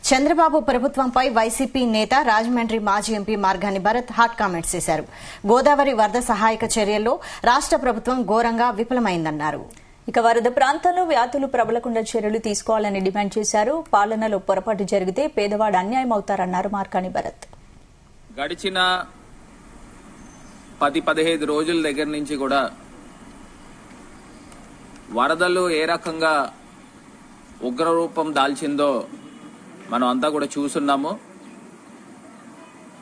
చంద్రబాబు ప్రభుత్వంపై వైసీపీ నేత రాజమండ్రి మాజీ MP Margani Bharat hot comments చేశారు. గోదావరి వరద సహాయక చర్యల్లో రాష్ట్ర ప్రభుత్వం ఘోరంగా విఫలమైందన్నారు. ఇక వరద ప్రాంతాల్లో వ్యాధులు ప్రబలకుండా చర్యలు తీసుకోవాలని డిమాండ్ చేశారు. పాలనలో పొరపాటు జరిగితే పేదవాడు అన్యాయం అవుతారన్నారు మార్గాని భరత్. గడిచిన 10-15 రోజుల దగ్గర నుంచి కూడా వరదలు ఏ రకంగా ఉగ్రరూపం దాల్చిందో మనం అంతా కూడా చూస్తున్నాము.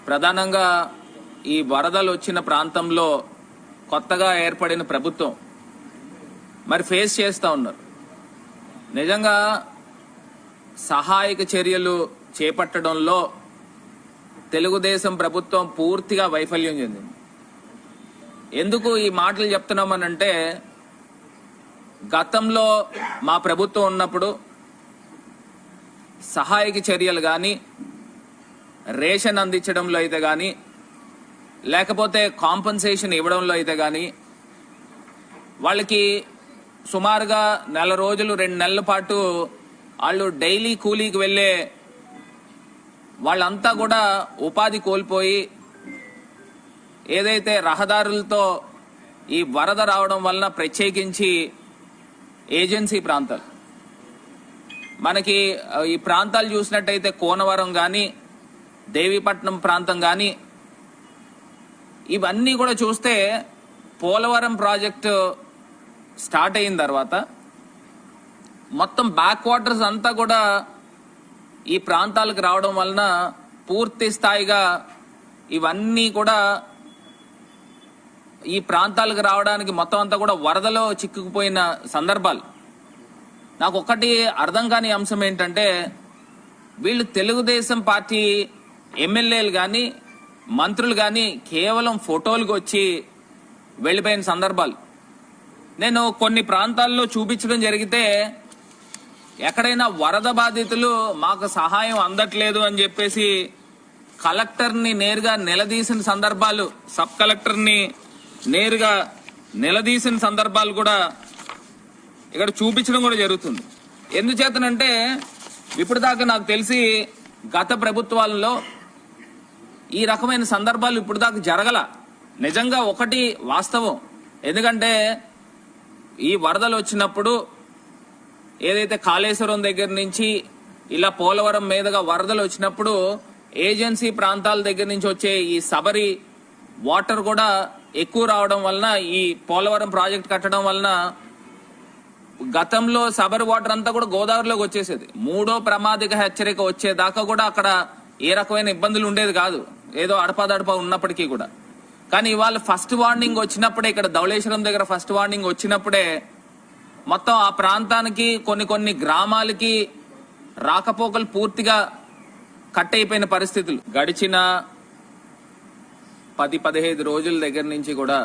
ప్రధానంగా ఈ వరదలు వచ్చిన ప్రాంతంలో కొత్తగా ఏర్పడిన ప్రభుత్వం మరి ఫేస్ చేస్తూ ఉన్నారు. నిజంగా సహాయక చర్యలు చేపట్టడంలో తెలుగుదేశం ప్రభుత్వం పూర్తిగా వైఫల్యం చెందింది. ఎందుకు ఈ మాటలు చెప్తున్నామనంటే, గతంలో మా ప్రభుత్వం ఉన్నప్పుడు సహాయక చర్యలు కానీ, రేషన్ అందించడంలో అయితే కానీ, లేకపోతే కాంపన్సేషన్ ఇవ్వడంలో అయితే కానీ, వాళ్ళకి సుమారుగా 1 రోజులు 2 నెలల పాటు వాళ్ళు డైలీ కూలీకి వెళ్లే వాళ్ళంతా కూడా ఉపాధి కోల్పోయి, ఏదైతే రహదారులతో ఈ వరద రావడం వలన ప్రత్యేకించి ఏజెన్సీ ప్రాంతాలు, మనకి ఈ ప్రాంతాలు చూసినట్టయితే కోనవరం కానీ, దేవీపట్నం ప్రాంతం కానీ, ఇవన్నీ కూడా చూస్తే పోలవరం ప్రాజెక్టు స్టార్ట్ అయిన తర్వాత మొత్తం బ్యాక్ వాటర్స్ అంతా కూడా ఈ ప్రాంతాలకు రావడం వలన పూర్తి స్థాయిగా ఇవన్నీ కూడా ఈ ప్రాంతాలకు రావడానికి మొత్తం అంతా కూడా వరదలో చిక్కుకుపోయిన సందర్భాలు. నాకు ఒక్కటి అర్థం కాని అంశం ఏంటంటే, వీళ్ళు తెలుగుదేశం పార్టీ ఎమ్మెల్యేలు కానీ, మంత్రులు కానీ కేవలం ఫోటోలకు వచ్చి వెళ్లిపోయిన సందర్భాలు. నేను కొన్ని ప్రాంతాల్లో చూపించడం జరిగితే, ఎక్కడైనా వరద బాధితులు మాకు సహాయం అందట్లేదు అని చెప్పేసి కలెక్టర్ని నేరుగా నిలదీసిన సందర్భాలు, సబ్ కలెక్టర్ని నేరుగా నిలదీసిన సందర్భాలు కూడా ఇక్కడ చూపించడం కూడా జరుగుతుంది. ఎందుచేతనంటే, ఇప్పుడు దాకా నాకు తెలిసి గత ప్రభుత్వాలలో ఈ రకమైన సందర్భాలు ఇప్పుడు దాకా జరగల. నిజంగా ఒకటి వాస్తవం. ఎందుకంటే ఈ వరదలు వచ్చినప్పుడు ఏదైతే కాళేశ్వరం దగ్గర నుంచి ఇలా పోలవరం మీదుగా వరదలు వచ్చినప్పుడు ఏజెన్సీ ప్రాంతాల దగ్గర నుంచి వచ్చే ఈ సబరి వాటర్ కూడా ఎక్కువ రావడం వలన, ఈ పోలవరం ప్రాజెక్ట్ కట్టడం వలన గతంలో సబరి వాటర్ అంతా కూడా గోదావరిలోకి వచ్చేసేది. 3వ ప్రమాదిక హెచ్చరిక వచ్చేదాకా కూడా అక్కడ ఏ రకమైన ఇబ్బందులు ఉండేది కాదు, ఏదో అడపాదడపా ఉన్నప్పటికీ కూడా. కానీ ఇవాళ ఫస్ట్ వార్నింగ్ వచ్చినప్పుడే, ఇక్కడ ధవళేశ్వరం దగ్గర ఫస్ట్ వార్నింగ్ వచ్చినప్పుడే మొత్తం ఆ ప్రాంతానికి కొన్ని గ్రామాలకి రాకపోకలు పూర్తిగా కట్ అయిపోయిన పరిస్థితులు. గడిచిన 10-15 రోజుల దగ్గర నుంచి కూడా